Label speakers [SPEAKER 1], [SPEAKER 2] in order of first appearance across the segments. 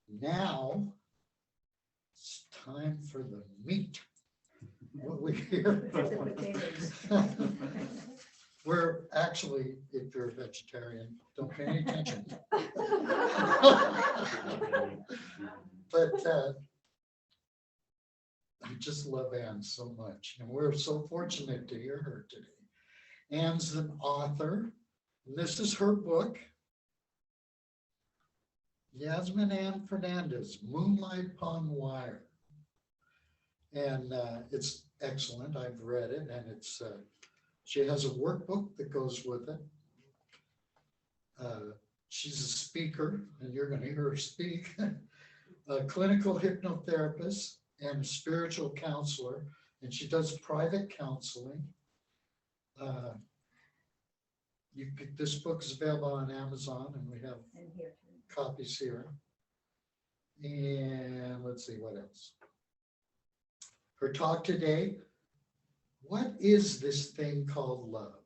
[SPEAKER 1] Now it's time for the meat. What we hear.
[SPEAKER 2] The potatoes.
[SPEAKER 1] We're actually, if you're a vegetarian, don't pay any attention. But I just love Anne so much, and we're so fortunate to hear her today. Anne's an author, and this is her book. Yasmin Ann Fernandez, Moonlight Upon Wire. And it's excellent. I've read it, and it's she has a workbook that goes with it. She's a speaker, and you're going to hear her speak. A clinical hypnotherapist and a spiritual counselor, and she does private counseling. This book is available on Amazon, and we have copies here. And let's see what else. Her talk today, what is this thing called love?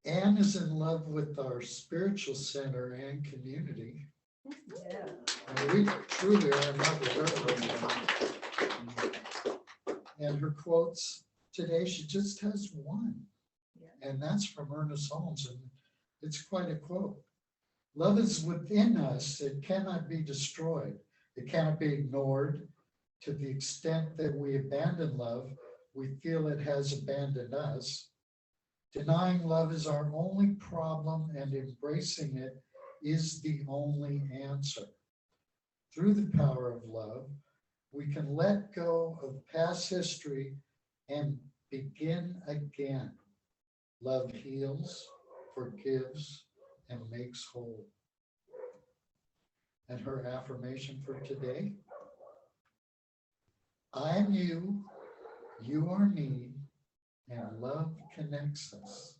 [SPEAKER 1] Anne is in love with our spiritual center and community.
[SPEAKER 2] Yeah.
[SPEAKER 1] And we truly are in love with her. And her quotes today, she just has one. Yeah. And that's from Ernest Holmes, and it's quite a quote. Love is within us. It cannot be destroyed. It cannot be ignored. To the extent that we abandon love, we feel it has abandoned us. Denying love is our only problem, and embracing it is the only answer. Through the power of love, we can let go of past history and begin again. Love heals, forgives, and makes whole. And her affirmation for today: I am you, you are me, and love connects us.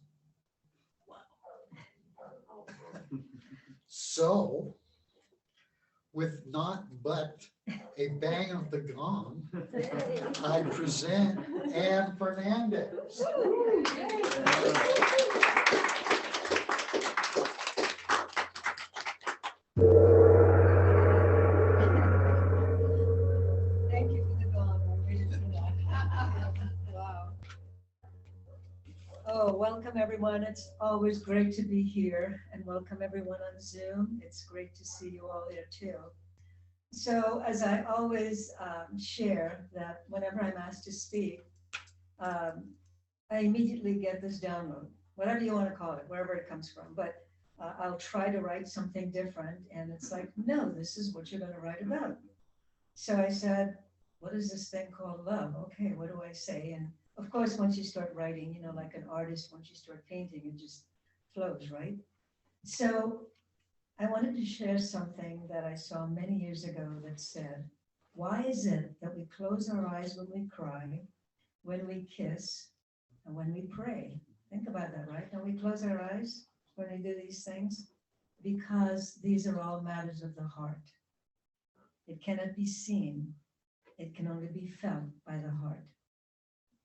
[SPEAKER 1] So, with not but a bang of the gong, I present Anne Fernandez.
[SPEAKER 2] Thank you for the gong. I waited for that. Wow. Oh, welcome everyone. It's always great to be here, and welcome everyone on Zoom. It's great to see you all here too. So as I always share that whenever I'm asked to speak, I immediately get this download, whatever you want to call it, wherever it comes from. But I'll try to write something different, and it's like, no, this is what you're going to write about. So I said, what is this thing called love? Okay, what do I say? And of course, once you start writing, you know, like an artist, once you start painting, it just flows, right? So I wanted to share something that I saw many years ago that said, why is it that we close our eyes when we cry, when we kiss, and when we pray? Think about that, right? Don't we close our eyes when we do these things? Because these are all matters of the heart. It cannot be seen. It can only be felt by the heart.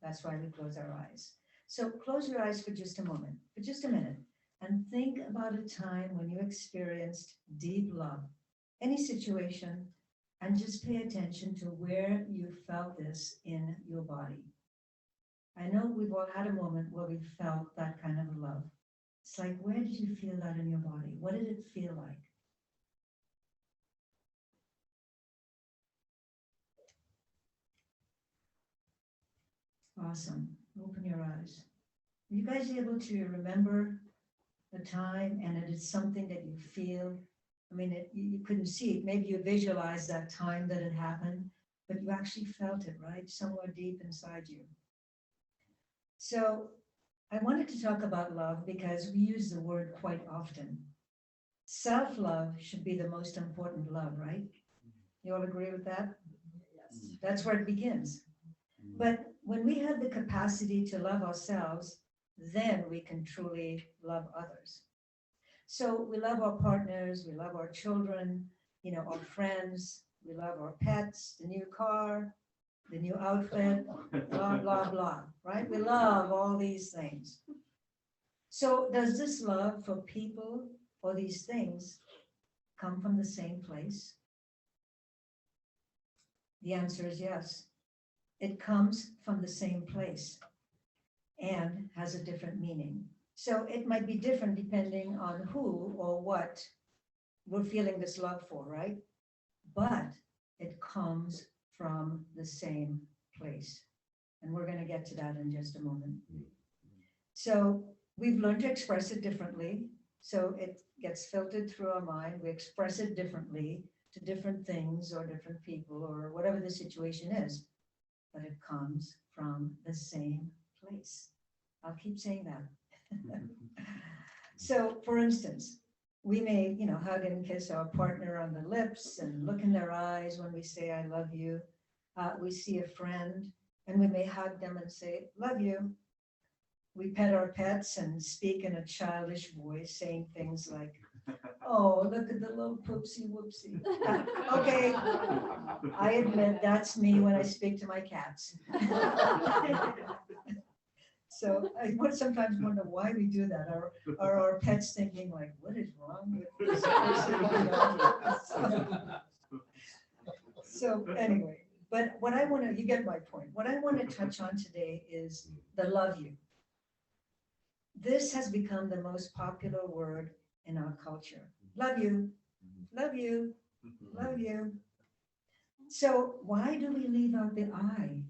[SPEAKER 2] That's why we close our eyes. So close your eyes for just a moment, for just a minute, and think about a time when you experienced deep love, any situation, and just pay attention to where you felt this in your body. I know we've all had a moment where we felt that kind of love. It's like, where did you feel that in your body? What did it feel like? Awesome. Open your eyes. Are you guys able to remember the time, and it is something that you feel? I mean, you couldn't see it. Maybe you visualized that time that it happened, but you actually felt it, right? Somewhere deep inside you. So I wanted to talk about love because we use the word quite often. Self-love should be the most important love, right? You all agree with that? Yes. That's where it begins. But when we have the capacity to love ourselves, then we can truly love others. So we love our partners, we love our children, you know, our friends, we love our pets, the new car, the new outfit, blah, blah, blah, right? We love all these things. So does this love for people or these things come from the same place? The answer is yes. It comes from the same place and has a different meaning. So it might be different depending on who or what we're feeling this love for, right? But it comes from the same place. And we're going to get to that in just a moment. So we've learned to express it differently. So it gets filtered through our mind. We express it differently to different things or different people or whatever the situation is. But it comes from the same place. I'll keep saying that. So for instance, we may, hug and kiss our partner on the lips and look in their eyes when we say, I love you. We see a friend and we may hug them and say, love you. We pet our pets and speak in a childish voice, saying things like, oh, look at the little poopsie whoopsie. Okay, I admit that's me when I speak to my cats. So I would sometimes wonder why we do that. Are our pets thinking like, what is wrong with this person? So anyway, but what I want to, you get my point. What I want to touch on today is the love you. This has become the most popular word in our culture. Love you, love you, love you. So why do we leave out the I?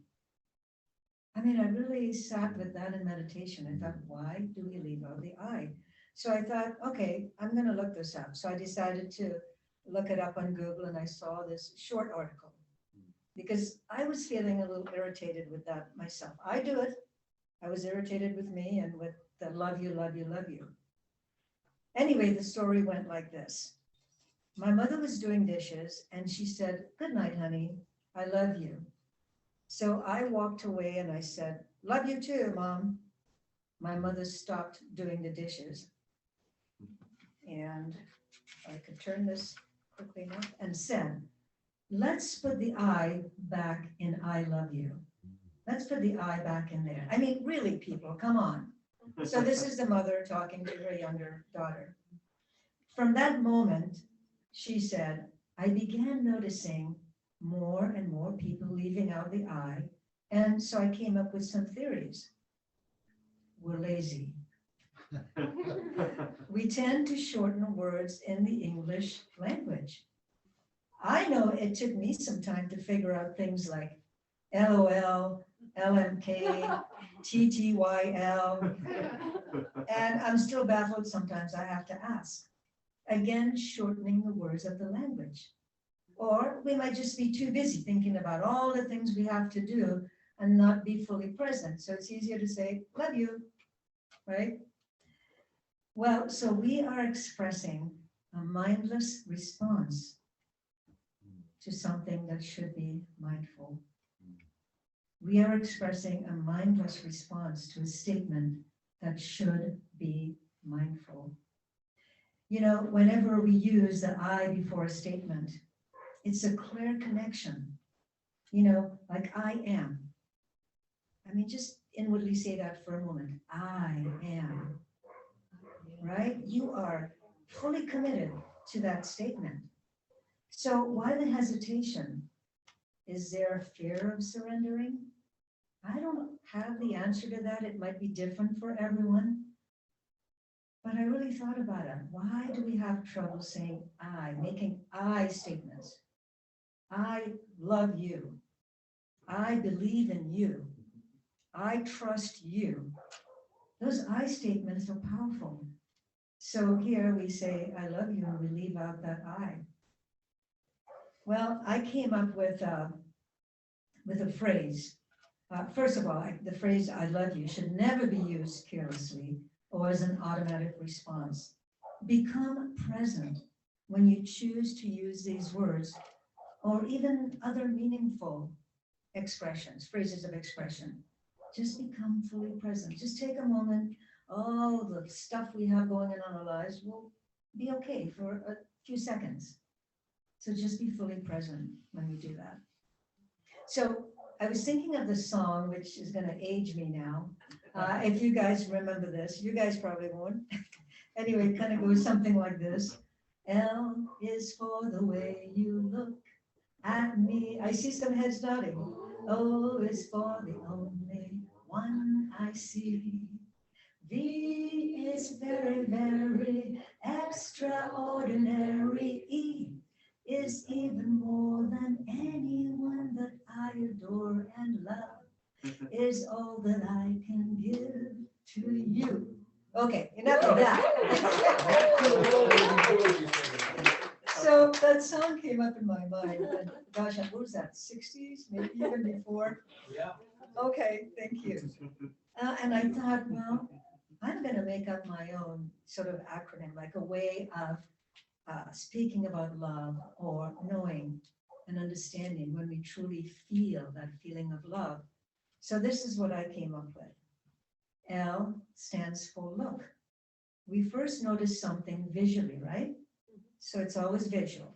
[SPEAKER 2] I mean, I really sat with that in meditation. I thought, why do we leave out the I? So I thought, okay, I'm going to look this up. So I decided to look it up on Google and I saw this short article because I was feeling a little irritated with that myself. I do it. I was irritated with me and with the love you, love you, love you. Anyway, the story went like this. My mother was doing dishes and she said, good night, honey. I love you. So I walked away and I said, love you too, Mom. My mother stopped doing the dishes. And I could turn this quickly enough and said, let's put the I back in I love you. Let's put the I back in there. I mean, really, people, come on. So this is the mother talking to her younger daughter. From that moment, she said, I began noticing more and more people leaving out the I, and so I came up with some theories. We're lazy. We tend to shorten words in the English language. I know it took me some time to figure out things like LOL, LMK, TTYL, and I'm still baffled sometimes. I have to ask. Again, shortening the words of the language. Or we might just be too busy thinking about all the things we have to do and not be fully present. So it's easier to say, love you, right? Well, so we are expressing a mindless response to something that should be mindful. We are expressing a mindless response to a statement that should be mindful. Whenever we use the I before a statement, it's a clear connection, like I am. I mean, just inwardly say that for a moment. I am, right? You are fully committed to that statement. So why the hesitation? Is there a fear of surrendering? I don't have the answer to that. It might be different for everyone. But I really thought about it. Why do we have trouble saying I, making I statements? I love you. I believe in you. I trust you. Those I statements are powerful. So here we say, I love you, and we leave out that I. Well, I came up with a phrase. First of all, the phrase I love you should never be used carelessly or as an automatic response. Become present when you choose to use these words or even other meaningful expressions, phrases of expression. Just become fully present. Just take a moment. All the stuff we have going on in our lives will be okay for a few seconds. So just be fully present when we do that. So I was thinking of the song, which is going to age me now, If you guys remember this, you guys probably won't. Anyway, it kind of goes something like this. L is for the way you look at me. I see some heads nodding. O is for the only one I see. V is very, very extraordinary. E is even more than anyone that I adore and love. Is all that I can give to you. Okay, enough of that. So that song came up in my mind, and gosh, what was that, 60s, maybe even before?
[SPEAKER 3] Yeah.
[SPEAKER 2] Okay, thank you. And I thought, well, I'm gonna make up my own sort of acronym, like a way of speaking about love or knowing and understanding when we truly feel that feeling of love. So this is what I came up with. L stands for look. We first notice something visually, right? So it's always visual.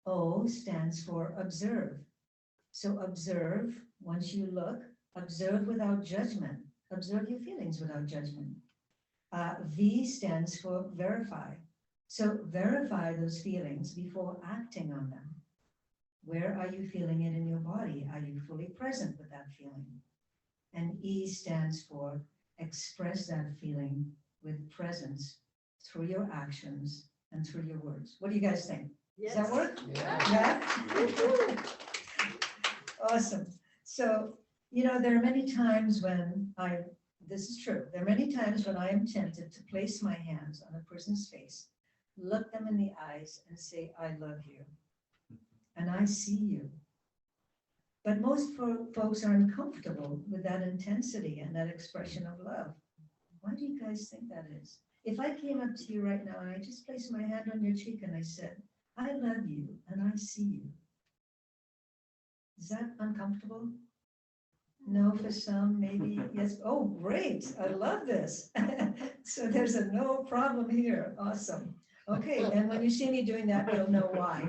[SPEAKER 2] O stands for observe. So observe, once you look, observe without judgment. Observe your feelings without judgment. V stands for verify. So verify those feelings before acting on them. Where are you feeling it in your body? Are you fully present with that feeling? And E stands for express that feeling with presence through your actions and through your words. What do you guys think? Does that work?
[SPEAKER 1] Yeah.
[SPEAKER 2] Yeah? Awesome. So, you know, there are many times when this is true, there are many times when I am tempted to place my hands on a person's face, look them in the eyes and say, I love you. And I see you. But most folks are uncomfortable with that intensity and that expression of love. Why do you guys think that is? If I came up to you right now and I just placed my hand on your cheek and I said, I love you and I see you. Is that uncomfortable? No, for some, maybe, yes. Oh, great. I love this. So there's a no problem here. Awesome. Okay, and when you see me doing that, you'll know why.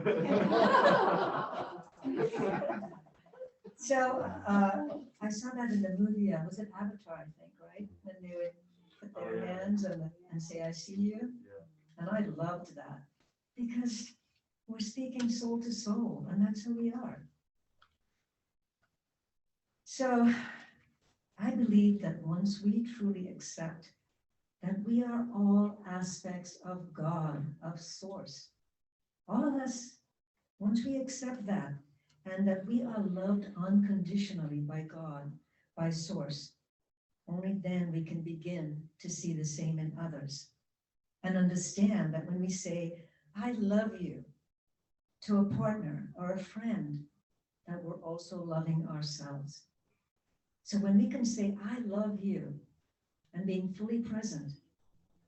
[SPEAKER 2] So I saw that in the movie, was it Avatar, I think, right? When they would put their hands and say, I see you. And I loved that because we're speaking soul to soul, and that's who we are. So I believe that once we truly accept that we are all aspects of God, of Source, all of us, once we accept that, and that we are loved unconditionally by God, by Source, only then we can begin to see the same in others and understand that when we say, I love you, to a partner or a friend, that we're also loving ourselves. So when we can say, I love you, and being fully present,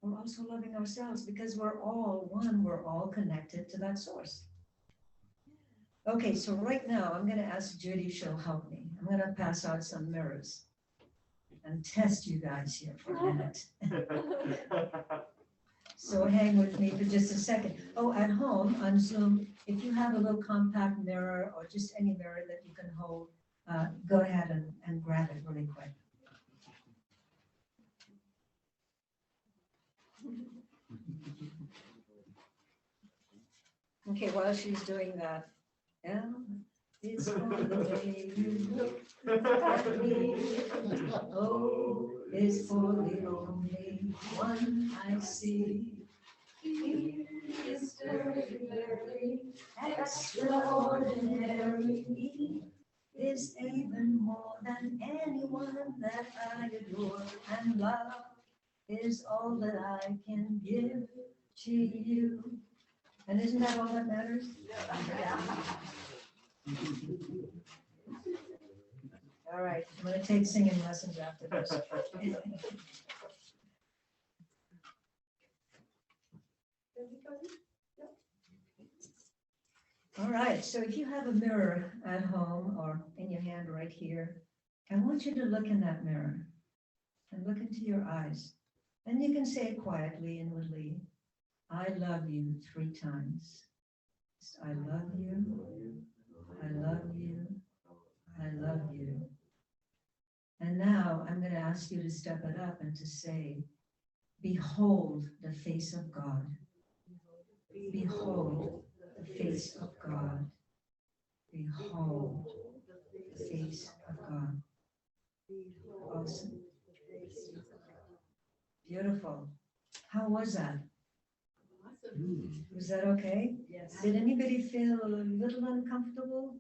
[SPEAKER 2] we're also loving ourselves because we're all one, we're all connected to that source. Okay, so right now I'm gonna ask Judy if she'll help me. I'm gonna pass out some mirrors and test you guys here for a minute. So hang with me for just a second. Oh, at home on Zoom, if you have a little compact mirror or just any mirror that you can hold, go ahead and grab it really quick. Okay, while she's doing that, L is for the way you look at me. O is for the only one I see. E is very, very extraordinary. E is even more than anyone that I adore and love. Is all that I can give to you. And isn't that all that matters? Yeah. All right, I'm going to take singing lessons after this. All right, so if you have a mirror at home or in your hand right here, I want you to look in that mirror and look into your eyes. And you can say it quietly, inwardly, I love you 3 times. I love you, I love you, I love you. And now I'm going to ask you to step it up and to say, behold the face of God. Behold the face of God. Behold the face of God. Awesome. Beautiful. How was that? Was that okay?
[SPEAKER 3] Yes.
[SPEAKER 2] Did anybody feel a little uncomfortable?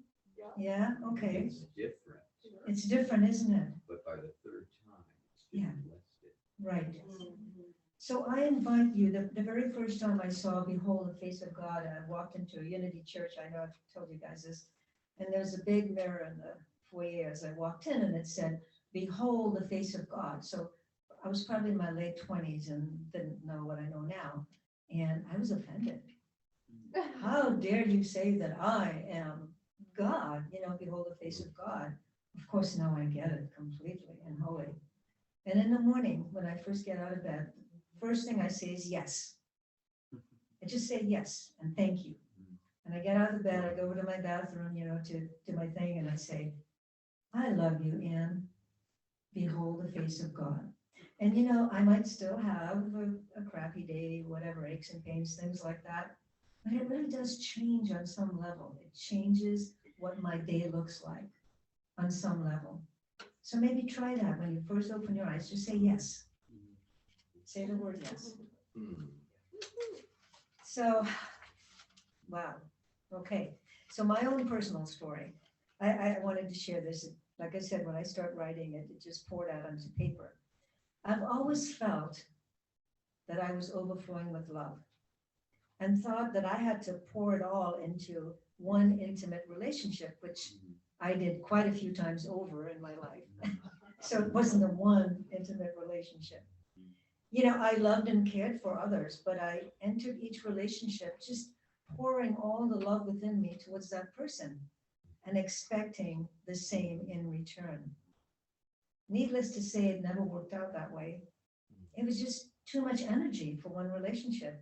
[SPEAKER 2] Yeah, okay.
[SPEAKER 4] It's different,
[SPEAKER 2] It's different, isn't it?
[SPEAKER 4] but by the third time, it's
[SPEAKER 2] Yeah.
[SPEAKER 4] less different.
[SPEAKER 2] Right. So I invite you, the very first time I saw Behold the Face of God, I walked into a Unity church, I know I've told you guys this, and there was a big mirror in the foyer as I walked in, and it said, Behold the Face of God. So I was probably in my late 20s and didn't know what I know now, and I was offended. How dare you say that I am God, behold the face of God. Of course, now I get it completely and wholly. And in the morning, when I first get out of bed, first thing I say is yes. I just say yes and thank you. And I get out of the bed, I go over to my bathroom, to do my thing, and I say, I love you, Anne. Behold the face of God. And I might still have a crappy day, whatever, aches and pains, things like that. But it really does change on some level. It changes what my day looks like on some level. So maybe try that when you first open your eyes, just say yes. Say the word yes. So, wow. Okay. So my own personal story, I wanted to share this. Like I said, when I start writing it, it just poured out onto paper. I've always felt that I was overflowing with love and thought that I had to pour it all into one intimate relationship, which I did quite a few times over in my life. So it wasn't a one intimate relationship. I loved and cared for others, but I entered each relationship just pouring all the love within me towards that person and expecting the same in return. Needless to say, it never worked out that way. It was just too much energy for one relationship.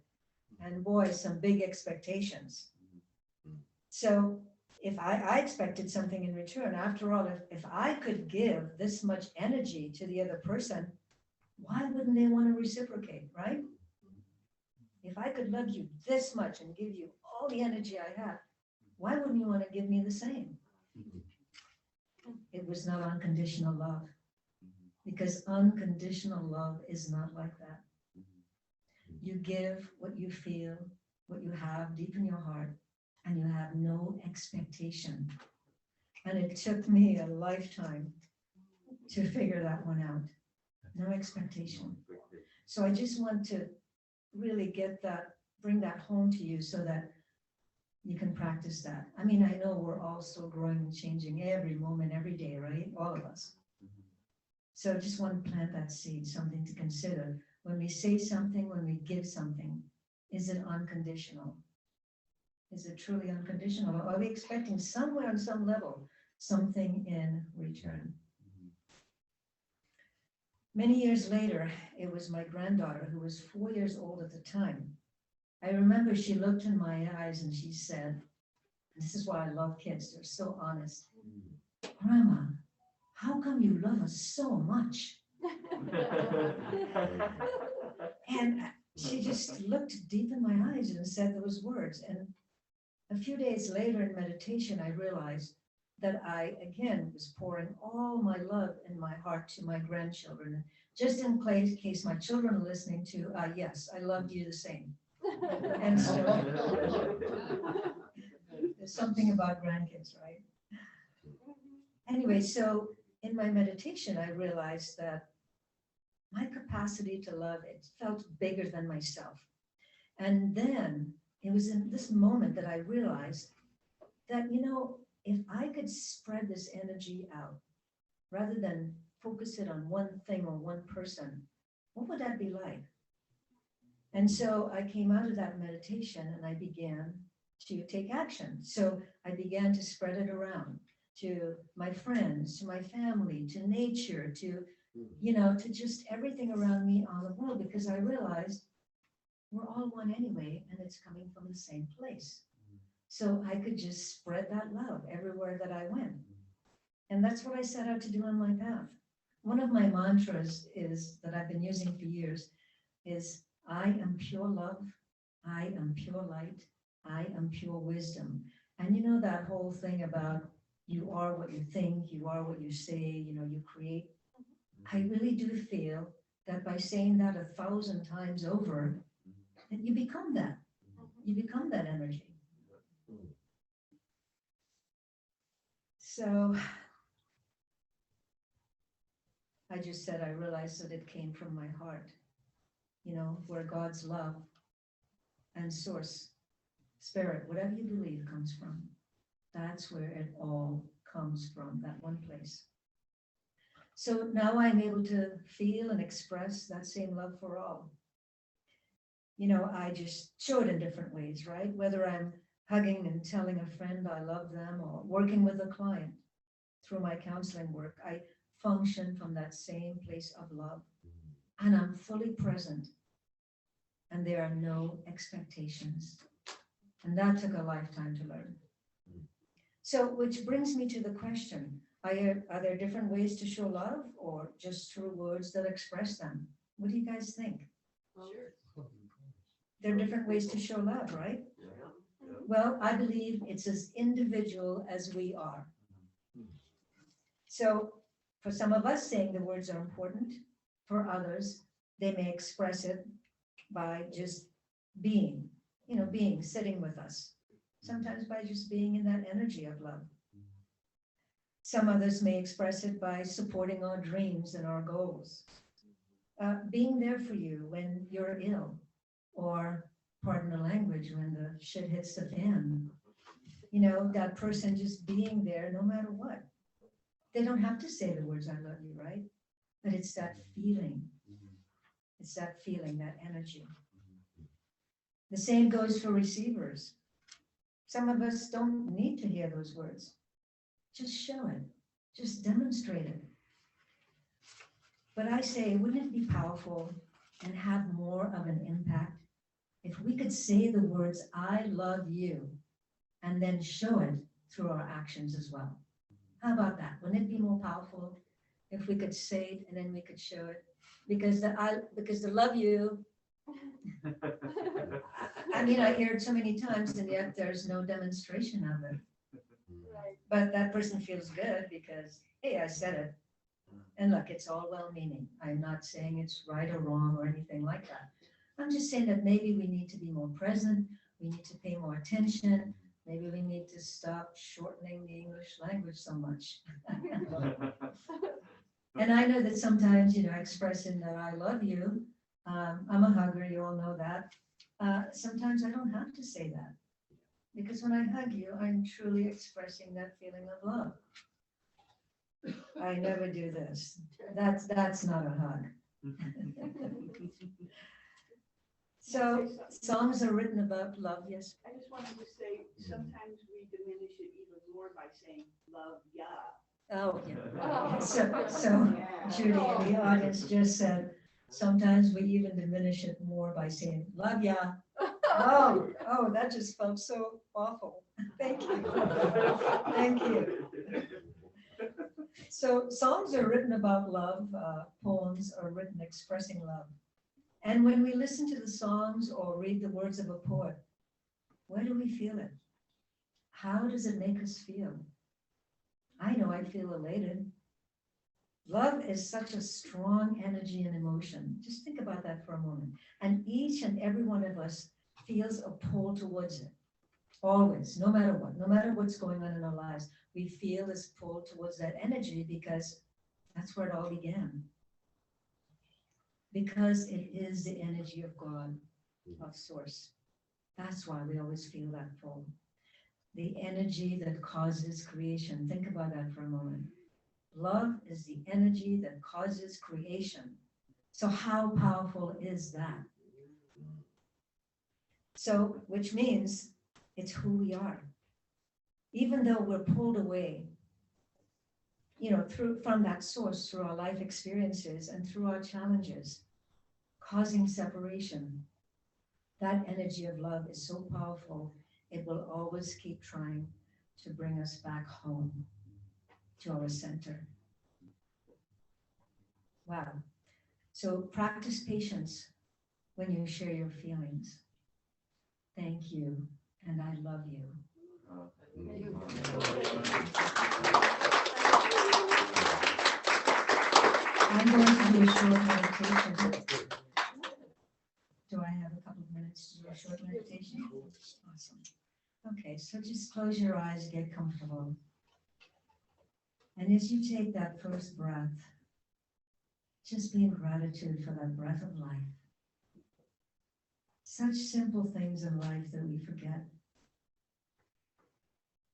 [SPEAKER 2] And boy, some big expectations. So if I expected something in return, after all, if I could give this much energy to the other person, why wouldn't they want to reciprocate, right? If I could love you this much and give you all the energy I have, why wouldn't you want to give me the same? It was not unconditional love, because unconditional love is not like that. You give what you feel, what you have deep in your heart, and you have no expectation. And it took me a lifetime to figure that one out. No expectation. So I just want to really bring that home to you so that you can practice that. I mean, I know we're all still growing and changing every moment, every day, right? All of us. So I just want to plant that seed, something to consider. When we say something, when we give something, is it unconditional? Is it truly unconditional? Or are we expecting somewhere on some level something in return? Many years later, it was my granddaughter, who was 4 years old at the time. I remember she looked in my eyes and she said, this is why I love kids, they're so honest. Grandma, how come you love us so much? And she just looked deep in my eyes and said those words. And a few days later in meditation, I realized that I, again, was pouring all my love and my heart to my grandchildren. Just in case my children are listening to, yes, I loved you the same. And so there's something about grandkids, right? Anyway, so in my meditation, I realized that my capacity to love, it felt bigger than myself. And then it was in this moment that I realized that, if I could spread this energy out rather than focus it on one thing or one person, what would that be like? And so I came out of that meditation and I began to take action. So I began to spread it around to my friends, to my family, to nature, to just everything around me on the world, because I realized we're all one anyway, and it's coming from the same place. So I could just spread that love everywhere that I went. And that's what I set out to do on my path. one of my mantras is that I've been using for years is I am pure love, I am pure light, I am pure wisdom. And you know that whole thing about you are what you think, you are what you say, you create. I really do feel that by saying that 1,000 times over, that you become that. You become that energy. So I just said I realized that it came from my heart, where God's love and source, spirit, whatever you believe comes from. That's where it all comes from, that one place. So now I'm able to feel and express that same love for all. I just show it in different ways, right? Whether I'm hugging and telling a friend I love them or working with a client through my counseling work, I function from that same place of love. And I'm fully present. And there are no expectations. And that took a lifetime to learn. So, which brings me to the question, are there different ways to show love or just through words that express them? What do you guys think?
[SPEAKER 4] Sure.
[SPEAKER 2] There are different ways to show love, right? Well, I believe it's as individual as we are. So for some of us, saying the words are important. For others, they may express it by just being, sitting with us. Sometimes by just being in that energy of love. Some others may express it by supporting our dreams and our goals. Being there for you when you're ill, or pardon the language, when the shit hits the fan. That person just being there no matter what. They don't have to say the words, I love you, right? But it's that feeling. It's that feeling, that energy. The same goes for receivers. Some of us don't need to hear those words. Just show it. Just demonstrate it. But I say, wouldn't it be powerful and have more of an impact if we could say the words, I love you, and then show it through our actions as well? How about that? Wouldn't it be more powerful if we could say it and then we could show it? Because the love you, I hear it so many times and yet there's no demonstration of it.
[SPEAKER 3] Right.
[SPEAKER 2] But that person feels good because, hey, I said it. And look, it's all well-meaning. I'm not saying it's right or wrong or anything like that. I'm just saying that maybe we need to be more present. We need to pay more attention. Maybe we need to stop shortening the English language so much. And I know that sometimes, expressing that I love you, I'm a hugger, you all know that. Sometimes I don't have to say that. Because when I hug you, I'm truly expressing that feeling of love. I never do this. That's not a hug. So songs are written about love, yes.
[SPEAKER 3] I just wanted to say, sometimes we diminish it even more by saying, love ya.
[SPEAKER 2] Oh, yeah.
[SPEAKER 3] Oh.
[SPEAKER 2] So
[SPEAKER 3] Yeah.
[SPEAKER 2] Judy in the audience just said, sometimes we even diminish it more by saying, love ya. Oh, that just felt so awful. Thank you. Thank you. So songs are written about love, poems are written expressing love. And when we listen to the songs or read the words of a poet, where do we feel it? How does it make us feel? I know I feel elated. Love is such a strong energy and emotion. Just think about that for a moment. And each and every one of us feels a pull towards it. Always, no matter what, no matter what's going on in our lives, we feel this pull towards that energy because that's where it all began. Because it is the energy of God, of source. That's why we always feel that pull. The energy that causes creation. Think about that for a moment. Love is the energy that causes creation. So how powerful is that? So, which means it's who we are. Even though we're pulled away, from that source, through our life experiences and through our challenges, causing separation, that energy of love is so powerful, it will always keep trying to bring us back home to our center. Wow. So practice patience when you share your feelings. Thank you, and I love you. I'm going to do a short meditation. Do I have a couple of minutes to do a short meditation? Awesome. Okay, so just close your eyes, get comfortable. And as you take that first breath, just be in gratitude for that breath of life. Such simple things in life that we forget.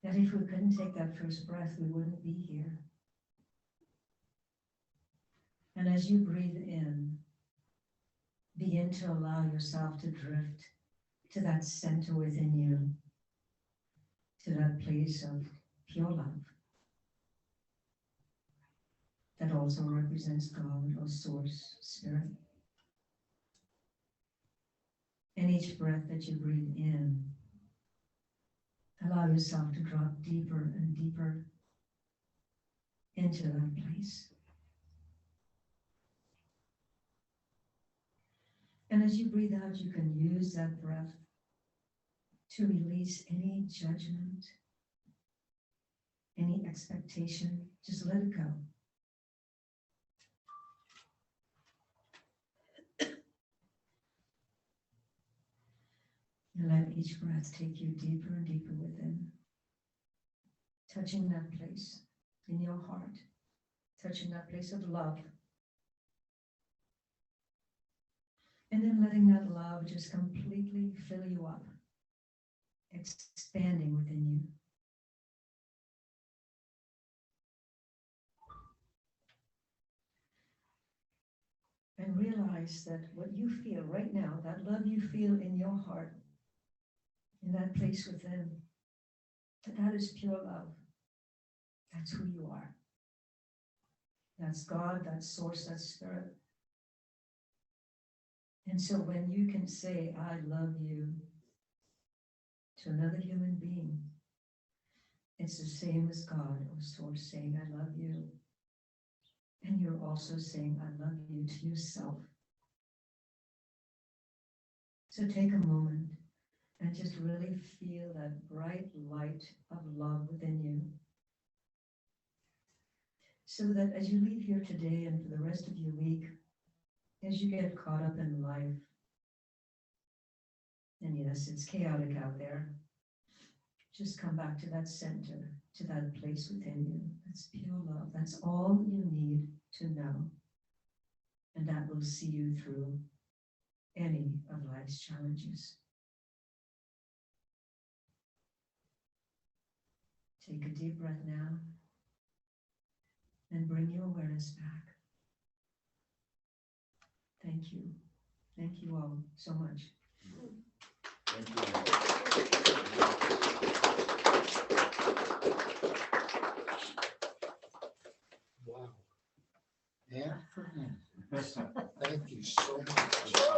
[SPEAKER 2] That if we couldn't take that first breath, we wouldn't be here. And as you breathe in, begin to allow yourself to drift to that center within you, to that place of pure love that also represents God or Source, Spirit. And each breath that you breathe in, allow yourself to drop deeper and deeper into that place. And as you breathe out, you can use that breath to release any judgment, any expectation. Just let it go. And let each breath take you deeper and deeper within, touching that place in your heart, touching that place of love. And then letting that love just completely fill you up, expanding within you. And realize that what you feel right now, that love you feel in your heart, in that place within, that is pure love. That's who you are. That's God, that's Source, that's Spirit. And so when you can say, I love you, to another human being, it's the same as God or Source saying, I love you. And you're also saying, I love you to yourself. So take a moment and just really feel that bright light of love within you. So that as you leave here today and for the rest of your week, as you get caught up in life, and yes, it's chaotic out there, just come back to that center, to that place within you. That's pure love. That's all you need to know. And that will see you through any of life's challenges. Take a deep breath now and bring your awareness back. Thank you. Thank you all so much.
[SPEAKER 4] Thank you.
[SPEAKER 1] Wow. And Fernandez, thank you so much.